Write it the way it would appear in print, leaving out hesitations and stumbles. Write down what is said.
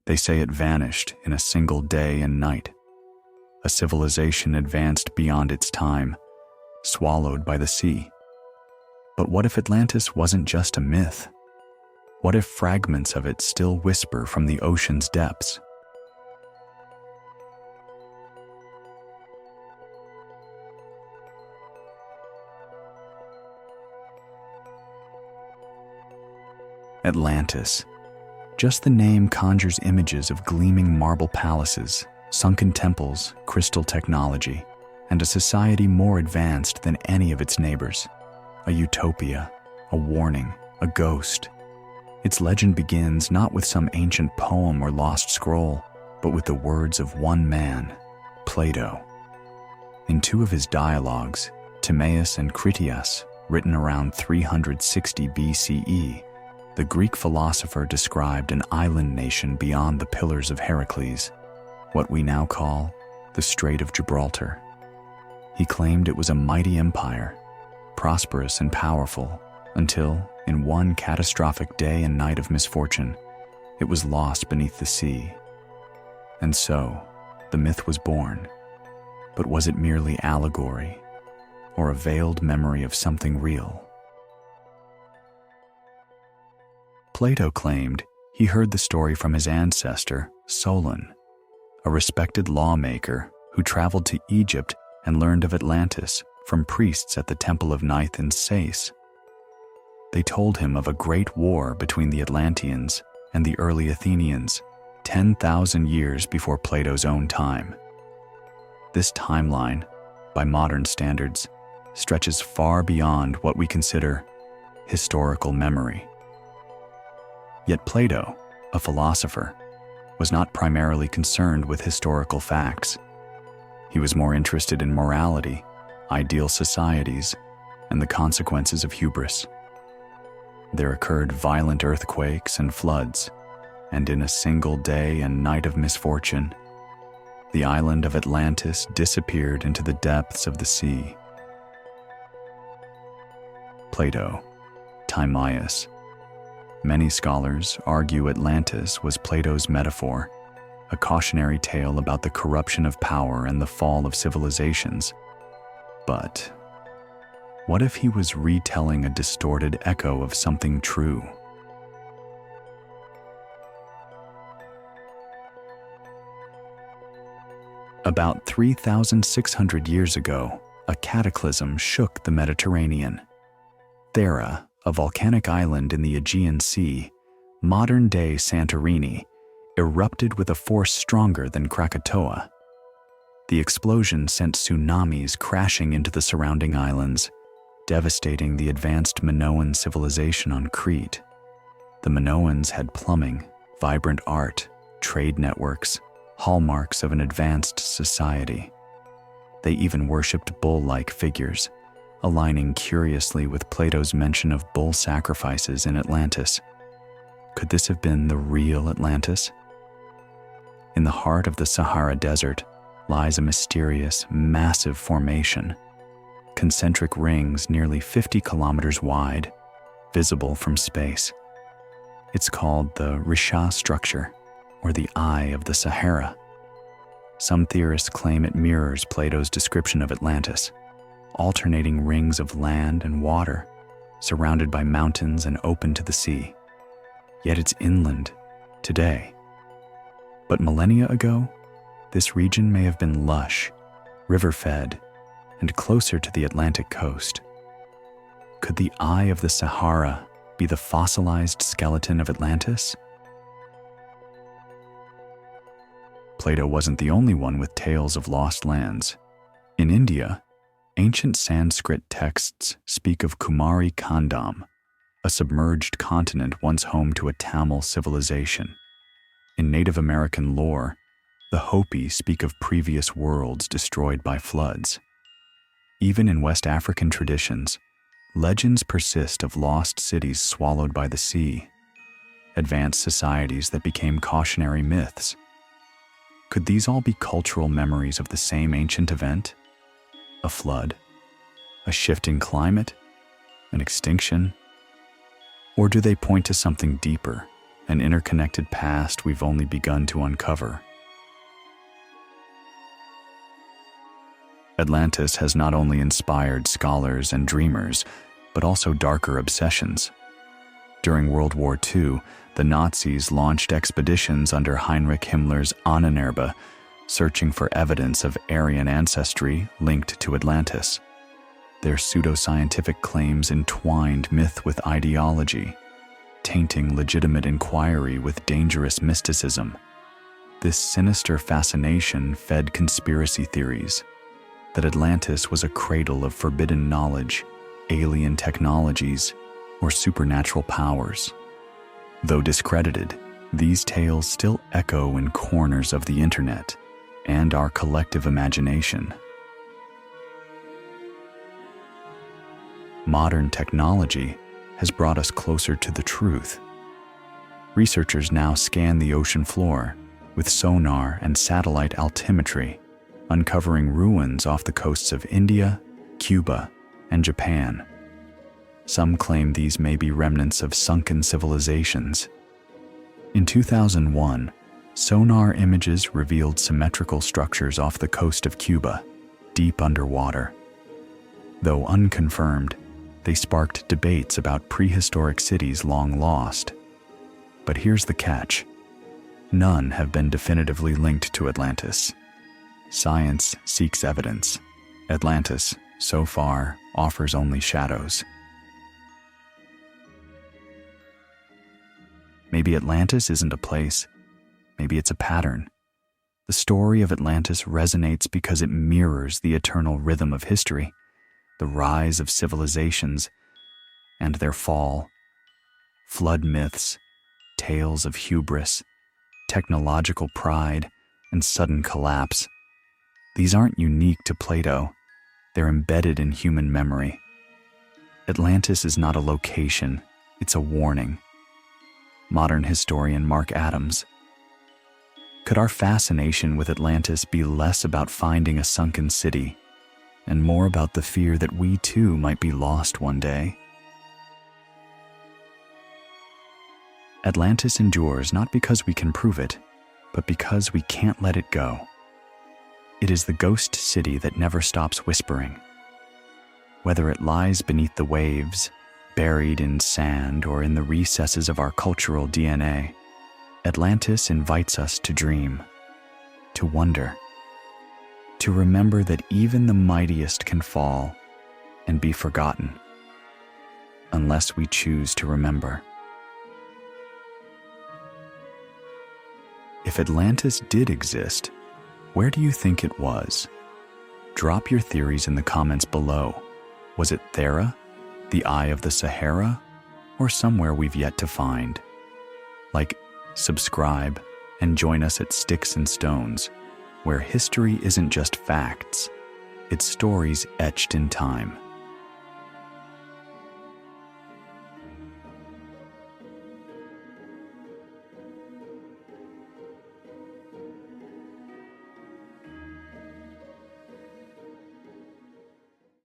They say it vanished in a single day and night. A civilization advanced beyond its time, swallowed by the sea. But what if Atlantis wasn't just a myth? What if fragments of it still whisper from the ocean's depths? Atlantis. Just the name conjures images of gleaming marble palaces, sunken temples, crystal technology, and a society more advanced than any of its neighbors. A utopia, a warning, a ghost. Its legend begins not with some ancient poem or lost scroll, but with the words of one man, Plato. In two of his dialogues, Timaeus and Critias, written around 360 BCE, the Greek philosopher described an island nation beyond the Pillars of Heracles, what we now call the Strait of Gibraltar. He claimed it was a mighty empire, prosperous and powerful, until, in one catastrophic day and night of misfortune, it was lost beneath the sea. And so, the myth was born. But was it merely allegory, or a veiled memory of something real? Plato claimed he heard the story from his ancestor, Solon, a respected lawmaker who traveled to Egypt and learned of Atlantis from priests at the Temple of Neith in Sais. They told him of a great war between the Atlanteans and the early Athenians, 10,000 years before Plato's own time. This timeline, by modern standards, stretches far beyond what we consider historical memory. Yet Plato, a philosopher, was not primarily concerned with historical facts. He was more interested in morality, ideal societies, and the consequences of hubris. There occurred violent earthquakes and floods, and in a single day and night of misfortune, the island of Atlantis disappeared into the depths of the sea. Plato, Timaeus. Many scholars argue Atlantis was Plato's metaphor, a cautionary tale about the corruption of power and the fall of civilizations. But what if he was retelling a distorted echo of something true? About 3,600 years ago, a cataclysm shook the Mediterranean. Thera, a volcanic island in the Aegean Sea, modern-day Santorini, erupted with a force stronger than Krakatoa. The explosion sent tsunamis crashing into the surrounding islands, devastating the advanced Minoan civilization on Crete. The Minoans had plumbing, vibrant art, trade networks, hallmarks of an advanced society. They even worshipped bull-like figures, aligning curiously with Plato's mention of bull sacrifices in Atlantis. Could this have been the real Atlantis? In the heart of the Sahara Desert lies a mysterious, massive formation, concentric rings nearly 50 kilometers wide, visible from space. It's called the Risha structure, or the Eye of the Sahara. Some theorists claim it mirrors Plato's description of Atlantis, alternating rings of land and water, surrounded by mountains and open to the sea. Yet it's inland today. But millennia ago, this region may have been lush, river-fed, and closer to the Atlantic coast. Could the Eye of the Sahara be the fossilized skeleton of Atlantis? Plato wasn't the only one with tales of lost lands. In India, ancient Sanskrit texts speak of Kumari Kandam, a submerged continent once home to a Tamil civilization. In Native American lore, the Hopi speak of previous worlds destroyed by floods. Even in West African traditions, legends persist of lost cities swallowed by the sea, advanced societies that became cautionary myths. Could these all be cultural memories of the same ancient event? A flood? A shift in climate? An extinction? Or do they point to something deeper, an interconnected past we've only begun to uncover. Atlantis has not only inspired scholars and dreamers, but also darker obsessions. During World War II, the Nazis launched expeditions under Heinrich Himmler's Ahnenerbe, searching for evidence of Aryan ancestry linked to Atlantis. Their pseudoscientific claims entwined myth with ideology, tainting legitimate inquiry with dangerous mysticism. This sinister fascination fed conspiracy theories that Atlantis was a cradle of forbidden knowledge, alien technologies, or supernatural powers. Though discredited, these tales still echo in corners of the internet and our collective imagination. Modern technology has brought us closer to the truth. Researchers now scan the ocean floor with sonar and satellite altimetry, uncovering ruins off the coasts of India, Cuba, and Japan. Some claim these may be remnants of sunken civilizations. In 2001, sonar images revealed symmetrical structures off the coast of Cuba, deep underwater. Though unconfirmed, they sparked debates about prehistoric cities long lost. But here's the catch: none have been definitively linked to Atlantis. Science seeks evidence. Atlantis, so far, offers only shadows. Maybe Atlantis isn't a place. Maybe it's a pattern. The story of Atlantis resonates because it mirrors the eternal rhythm of history, the rise of civilizations and their fall, flood myths, tales of hubris, technological pride, and sudden collapse. These aren't unique to Plato. They're embedded in human memory. Atlantis is not a location, it's a warning. Modern historian Mark Adams. Could our fascination with Atlantis be less about finding a sunken city and more about the fear that we too might be lost one day? Atlantis endures not because we can prove it, but because we can't let it go. It is the ghost city that never stops whispering. Whether it lies beneath the waves, buried in sand, or in the recesses of our cultural DNA, Atlantis invites us to dream, to wonder, to remember that even the mightiest can fall and be forgotten, unless we choose to remember. If Atlantis did exist, where do you think it was? Drop your theories in the comments below. Was it Thera, the Eye of the Sahara, or somewhere we've yet to find? Like, subscribe, and join us at Sticks and Stones, where history isn't just facts, it's stories etched in time.